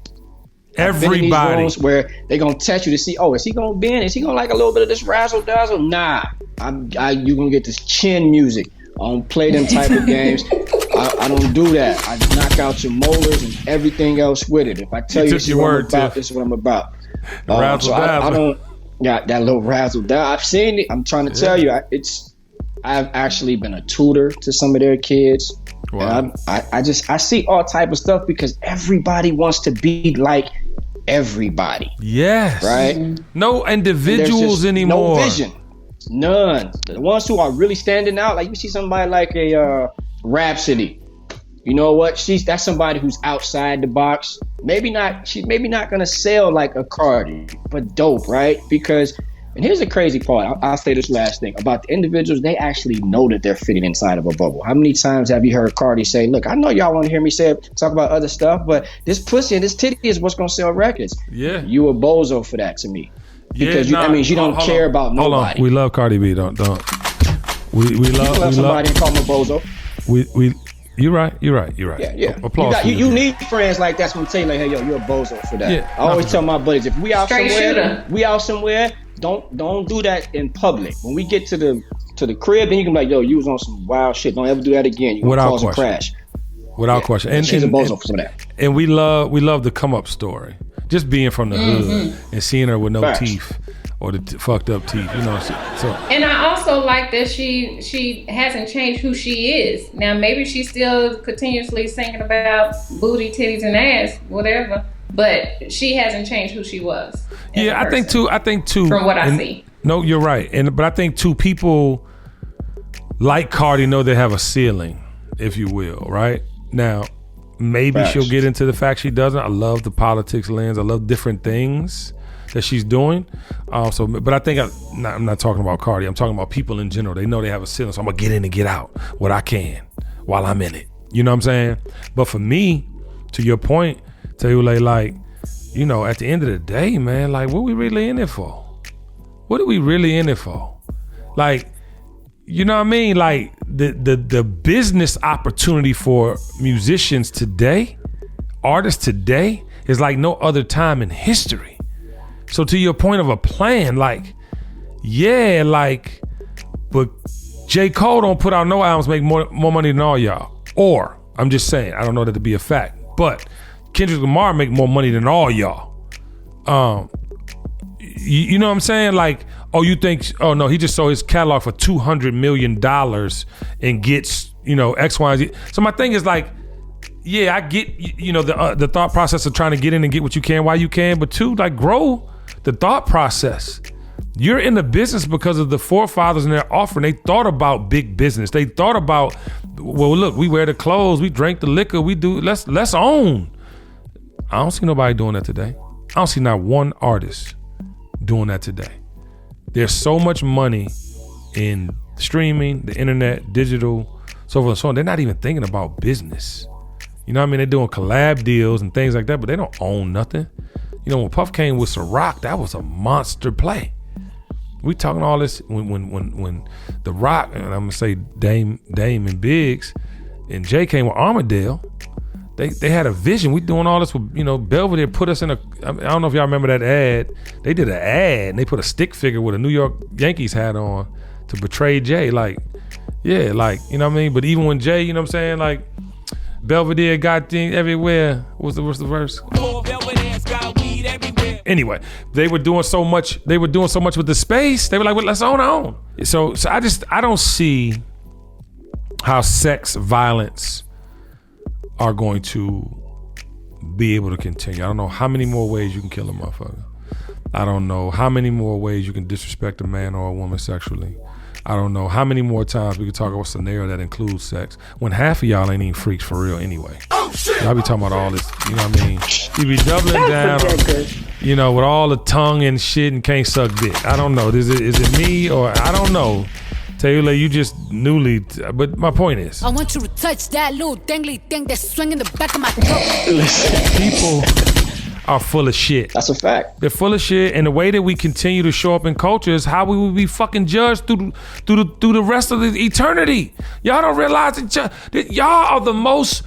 Everybody. Rooms where they're going to test you to see, is he going to bend? Is he going to like a little bit of this razzle dazzle? Nah. You're going to get this chin music. I don't play them type of games. I don't do that. I knock out your molars and everything else with it. If I tell you this is what I'm about, this is what I'm about. So I don't got that little razzle dazzle. I've seen it. I'm trying to tell you, I've actually been a tutor to some of their kids. Wow. And I see all type of stuff because everybody wants to be like everybody. Yes. Right? No individuals anymore. No vision. None. The ones who are really standing out, like you see somebody like a Rhapsody. You know what? That's somebody who's outside the box. She's maybe not gonna sell like a Cardi, but dope, right? Because, and here's the crazy part. I'll say this last thing about the individuals. They actually know that they're fitting inside of a bubble. How many times have you heard Cardi say, "Look, I know y'all want to hear me talk about other stuff, but this pussy and this titty is what's gonna sell records." Yeah. You a bozo for that to me. Because yeah, you don't care about nobody. Hold on. We love Cardi B. Don't. We love somebody and call them a bozo. You're right. Yeah. Applause. You need friends like that's when tell you like, hey, yo, you're a bozo for that. Yeah, I always tell my buddies, if we out somewhere, don't do that in public. When we get to the crib, then you can be like, yo, you was on some wild shit. Don't ever do that again. You gonna cause a crash. Without question. And she's a bozo for some of that. And we love the come up story. Just being from the hood and seeing her with no teeth or the fucked up teeth, you know. So. And I also like that she hasn't changed who she is. Now maybe she's still continuously singing about booty, titties, and ass, whatever. But she hasn't changed who she was. Yeah, I think too. From what I see. No, you're right. But I think too, people like Cardi know they have a ceiling, if you will, right? Now, maybe she'll get into the fact she doesn't. I love the politics lens. I love different things that she's doing. But I think I'm not talking about Cardi. I'm talking about people in general. They know they have a ceiling, so I'm gonna get in and get out what I can while I'm in it. You know what I'm saying? But for me, to your point, Tayule, like, you know, at the end of the day, man, like, what we really in it for? What are we really in it for? Like, you know what I mean? Like the business opportunity for musicians today, artists today, is like no other time in history. So to your point of a plan, like, yeah, like, but J. Cole don't put out no albums make more money than all y'all. Or, I'm just saying, I don't know that to be a fact, but Kendrick Lamar make more money than all y'all. You know what I'm saying? Like, oh, you think, oh no, he just sold his catalog for $200 million and gets, you know, X, Y, and Z. So my thing is like, yeah, I get, you know, the thought process of trying to get in and get what you can while you can, but two, like, grow the thought process. You're in the business because of the forefathers and their offering. They thought about big business. They thought about, well, look, we wear the clothes, we drink the liquor, we do, let's own. I don't see nobody doing that today. I don't see not one artist doing that today. There's so much money in streaming, the internet, digital, so forth and so on. They're not even thinking about business. You know what I mean? They're doing collab deals and things like that, but they don't own nothing. You know, when Puff came with Ciroc, that was a monster play. We talking all this when The Rock, and I'm gonna say Dame and Biggs and Jay came with Armadale. They had a vision. We doing all this with, you know, Belvedere put us in a, I don't know if y'all remember that ad. They did an ad and they put a stick figure with a New York Yankees hat on to portray Jay. Like, yeah, like, you know what I mean? But even when Jay, you know what I'm saying, like, Belvedere got things everywhere. What's the verse? Anyway, they were doing so much with the space. They were like, well, let's own our own. So I don't see how sex, violence are going to be able to continue. I don't know how many more ways you can kill a motherfucker. I don't know how many more ways you can disrespect a man or a woman sexually. I don't know how many more times we can talk about a scenario that includes sex when half of y'all ain't even freaks for real anyway. Oh shit! Y'all be talking about all this, you know what I mean? You be doubling down, you know, with all the tongue and shit and can't suck dick. I don't know. Is it me or I don't know? Taylor, you just newly, but my point is, I want you to touch that little dangly thing that's swinging the back of my throat. Listen, people are full of shit. That's a fact. They're full of shit, and the way that we continue to show up in culture is how we will be fucking judged through the rest of the eternity. Y'all don't realize that y'all are the most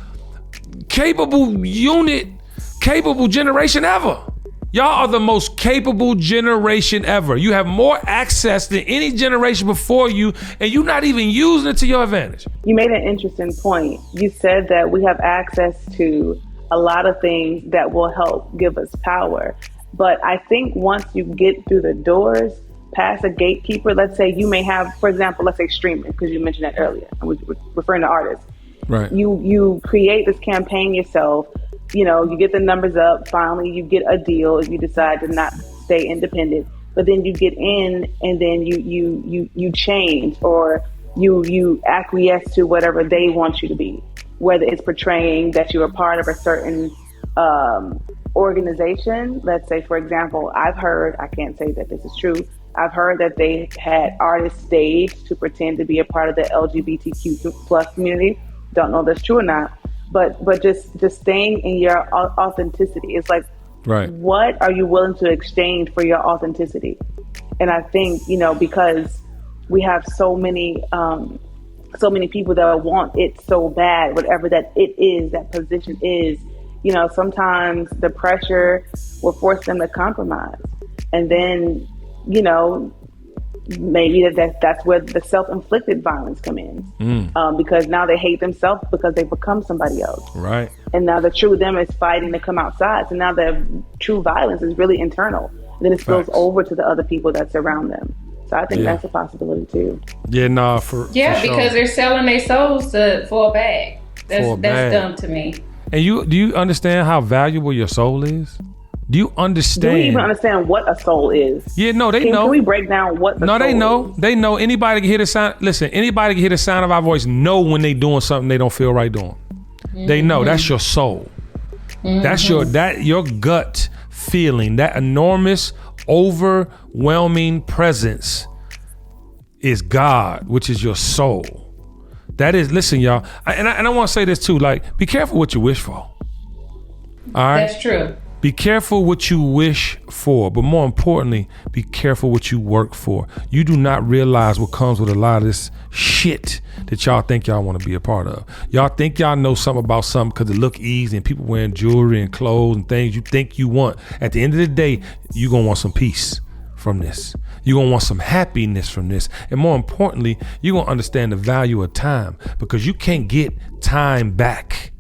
capable generation ever. Y'all are the most capable generation ever. You have more access than any generation before you, and you're not even using it to your advantage. You made an interesting point. You said that we have access to a lot of things that will help give us power. But I think once you get through the doors, past a gatekeeper, let's say you may have, for example, let's say streaming, because you mentioned that earlier, and we're referring to artists. Right. You create this campaign yourself. You know, you get the numbers up. Finally, you get a deal if you decide to not stay independent. But then you get in, and then you change, or you acquiesce to whatever they want you to be. Whether it's portraying that you're a part of a certain organization. Let's say, for example, I've heard, I can't say that this is true, I've heard that they had artists staged to pretend to be a part of the LGBTQ plus community. Don't know if that's true or not, but just staying in your authenticity. It's like, right. What are you willing to exchange for your authenticity? And I think, you know, because we have so many people that want it so bad, whatever that it is, that position is, you know, sometimes the pressure will force them to compromise. And then, you know, maybe that's where the self-inflicted violence come in. Because now they hate themselves because they become somebody else. Right. And now the true them is fighting to come outside. So now the true violence is really internal. And then it spills over to the other people that surround them. So I think that's a possibility too. Yeah, nah, for because sure. they're selling their souls for a bag. That's dumb to me. And do you understand how valuable your soul is? Do you understand? Do you even understand what a soul is? Yeah, no, they know. Can we break down what the soul is? No, they know. They know. Anybody can hear the sound. Listen, anybody can hear the sound of our voice, know when they doing something they don't feel right doing. They know. That's your soul. That's your gut feeling. That enormous, overwhelming presence is God, which is your soul. That is, listen, y'all, and I want to say this too, like, be careful what you wish for. All right? That's true. Be careful what you wish for, but more importantly, be careful what you work for. You do not realize what comes with a lot of this shit that y'all think y'all want to be a part of. Y'all think y'all know something about something because it look easy and people wearing jewelry and clothes and things you think you want. At the end of the day, you're going to want some peace from this. You're going to want some happiness from this. And more importantly, you're going to understand the value of time, because you can't get time back.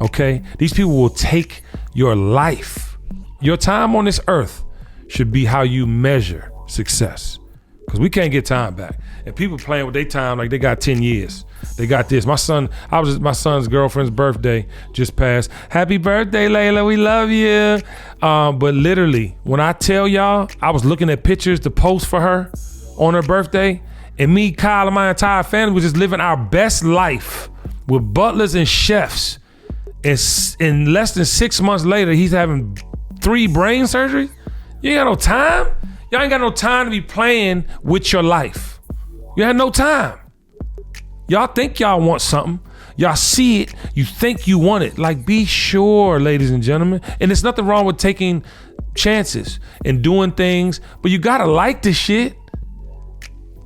Okay? These people will take your life. Your time on this earth should be how you measure success, because we can't get time back. And people playing with their time like they got 10 years. They got this. My son's girlfriend's birthday just passed. Happy birthday, Layla. We love you. But literally, when I tell y'all, I was looking at pictures to post for her on her birthday, and me, Kyle, and my entire family was just living our best life with butlers and chefs. In less than 6 months later, he's having 3 brain surgeries. You ain't got no time. Y'all ain't got no time to be playing with your life. You had no time. Y'all think y'all want something. Y'all see it. You think you want it. Like, be sure, ladies and gentlemen. And there's nothing wrong with taking chances and doing things, but you gotta like this shit.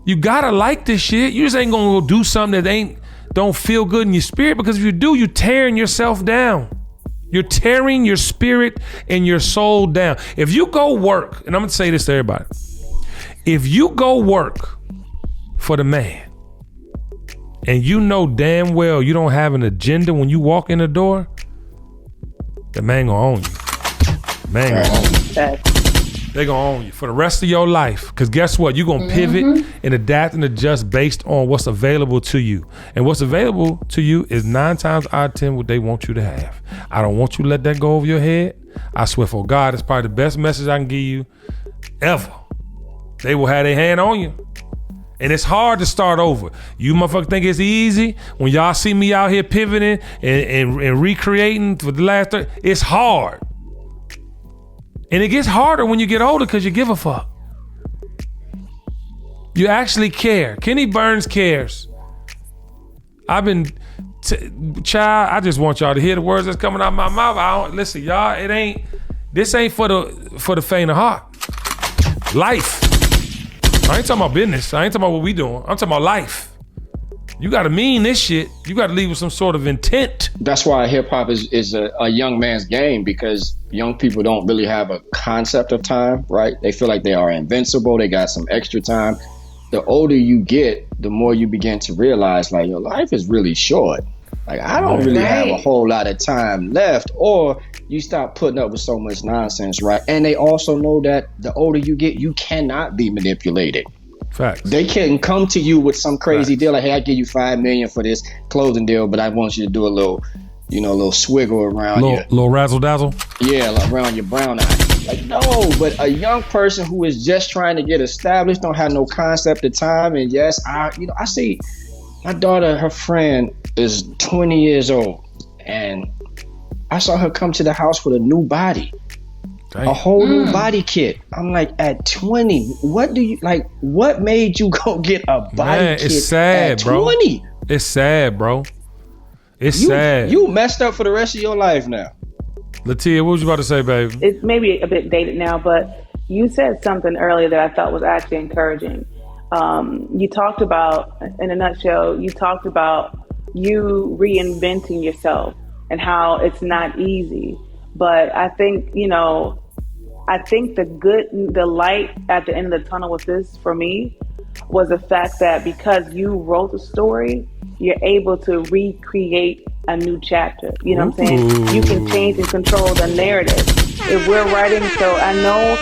You gotta like this shit. You just ain't gonna go do something that don't feel good in your spirit, because if you do, you're tearing yourself down. You're tearing your spirit and your soul down. If you go work, and I'm gonna say this to everybody, if you go work for the man and you know damn well you don't have an agenda when you walk in the door, the man gonna own you. Man gonna own you. They gonna own you for the rest of your life. Because guess what? You're gonna pivot and adapt and adjust based on what's available to you. And what's available to you is 9 times out of 10 what they want you to have. I don't want you to let that go over your head. I swear for God, it's probably the best message I can give you ever. They will have their hand on you. And it's hard to start over. You motherfuckers think it's easy? When y'all see me out here pivoting and recreating for the last 30, it's hard. And it gets harder when you get older because you give a fuck. You actually care. Kenny Burns cares. I've been, child, I just want y'all to hear the words that's coming out of my mouth. Listen, y'all, this ain't for the faint of heart. Life. I ain't talking about business. I ain't talking about what we doing. I'm talking about life. You gotta mean this shit. You gotta leave with some sort of intent. That's why hip hop is a young man's game, because young people don't really have a concept of time, right? They feel like they are invincible. They got some extra time. The older you get, the more you begin to realize, like, your life is really short. Like, I don't really have a whole lot of time left. Or you stop putting up with so much nonsense, right? And they also know that the older you get, you cannot be manipulated. Facts. They can't come to you with some crazy deal like, hey, I give you $5 million for this clothing deal, but I want you to do a little, a little swiggle around little razzle dazzle. Yeah, like around your brown eye. Like, no, but a young person who is just trying to get established, don't have no concept of time. And yes, I see my daughter, her friend is 20 years old, and I saw her come to the house with a new body. Dang. A whole new body kit. I'm like, at 20, what made you go get a body kit it's sad, at bro. 20? It's sad, bro. It's sad. You messed up for the rest of your life now. Latia, what was you about to say, baby? It's maybe a bit dated now, but you said something earlier that I thought was actually encouraging. You talked about, in a nutshell, you reinventing yourself and how it's not easy. But I think, the light at the end of the tunnel with this, for me, was the fact that because you wrote the story, you're able to recreate a new chapter. You know what I'm saying? You can change and control the narrative. If we're writing, so I know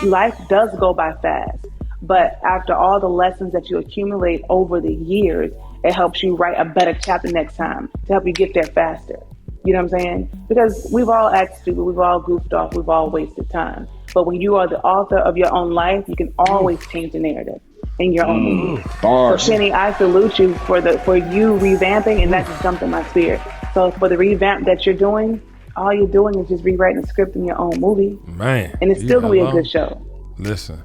life does go by fast, but after all the lessons that you accumulate over the years, it helps you write a better chapter next time to help you get there faster. You know what I'm saying? Because we've all acted stupid, we've all goofed off, we've all wasted time. But when you are the author of your own life, you can always change the narrative in your own movie. So Penny, I salute you for you revamping, and that's just something my spirit. So for the revamp that you're doing, all you're doing is just rewriting the script in your own movie. Man. And it's still gonna be a good show. Listen.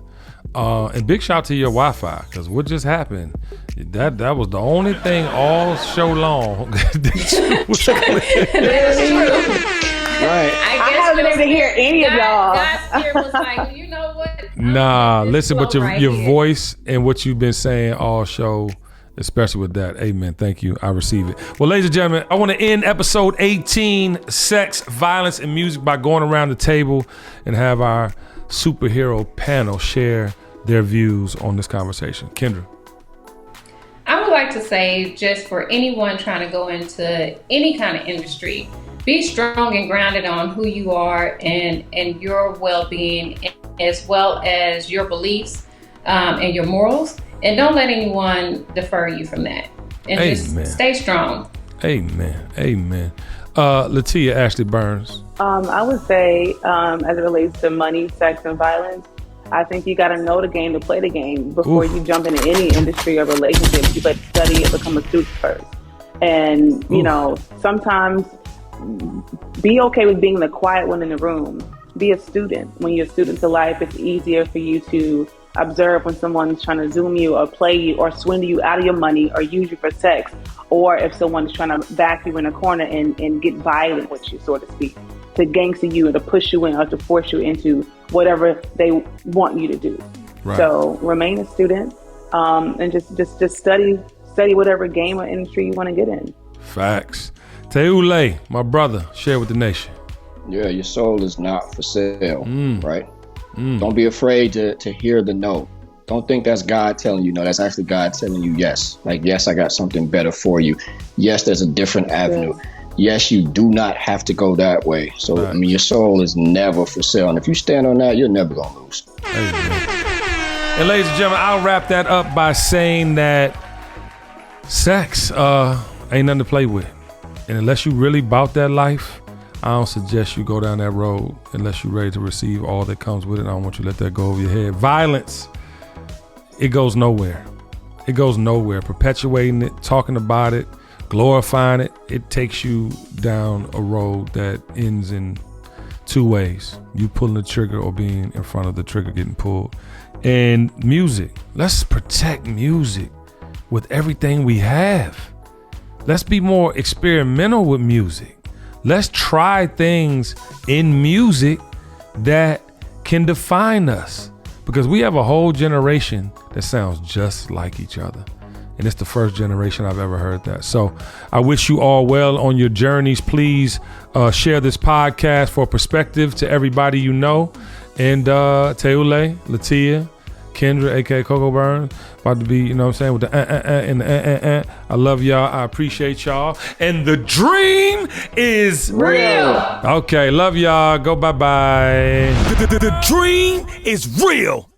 And big shout to your Wi-Fi, because what just happened, that was the only thing all show long that was clear. Right. I haven't been able to hear any of y'all. God's spirit was like, you know what? Nah, listen, but your here. voice and what you've been saying all show, especially with that. Amen. Thank you. I receive it. Well, ladies and gentlemen, I want to end episode 18, Sex, Violence, and Music, by going around the table and have our superhero panel share their views on this conversation. Kendra. I would like to say, just for anyone trying to go into any kind of industry, be strong and grounded on who you are and your well-being, as well as your beliefs and your morals. And don't let anyone defer you from that. And just stay strong. Amen. Amen. Latia Ashley Burns. I would say, as it relates to money, sex, and violence, I think you got to know the game to play the game before you jump into any industry or relationship. You better study and become a student first. And, sometimes be okay with being the quiet one in the room. Be a student. When you're a student to life, it's easier for you to observe when someone's trying to zoom you or play you or swindle you out of your money or use you for sex, or if someone's trying to back you in a corner and get violent with you, so to speak, to gangster you or to push you in or to force you into whatever they want you to do. Right. So remain a student and just study whatever game or industry you want to get in. Facts. Teule, my brother, share with the nation. Yeah, your soul is not for sale, right? Don't be afraid to hear the no. Don't think that's God telling you no. That's actually God telling you yes. Like, yes, I got something better for you. Yes, there's a different avenue. Yes, you do not have to go that way. So, right. Your soul is never for sale. And if you stand on that, you're never going to lose. And ladies and gentlemen, I'll wrap that up by saying that sex ain't nothing to play with. And unless you really bout that life, I don't suggest you go down that road unless you're ready to receive all that comes with it. I don't want you to let that go over your head. Violence, it goes nowhere. It goes nowhere. Perpetuating it, talking about it, glorifying it, it takes you down a road that ends in two ways. You pulling the trigger or being in front of the trigger getting pulled. And music, let's protect music with everything we have. Let's be more experimental with music. Let's try things in music that can define us, because we have a whole generation that sounds just like each other. And it's the first generation I've ever heard that. So I wish you all well on your journeys. Please share this podcast for perspective to everybody you know. And Teule, Latia, Kendra, aka Coco Burns, about to be, you know what I'm saying, with the and the I love y'all. I appreciate y'all. And the dream is real. Okay, love y'all. Go bye-bye. The dream is real.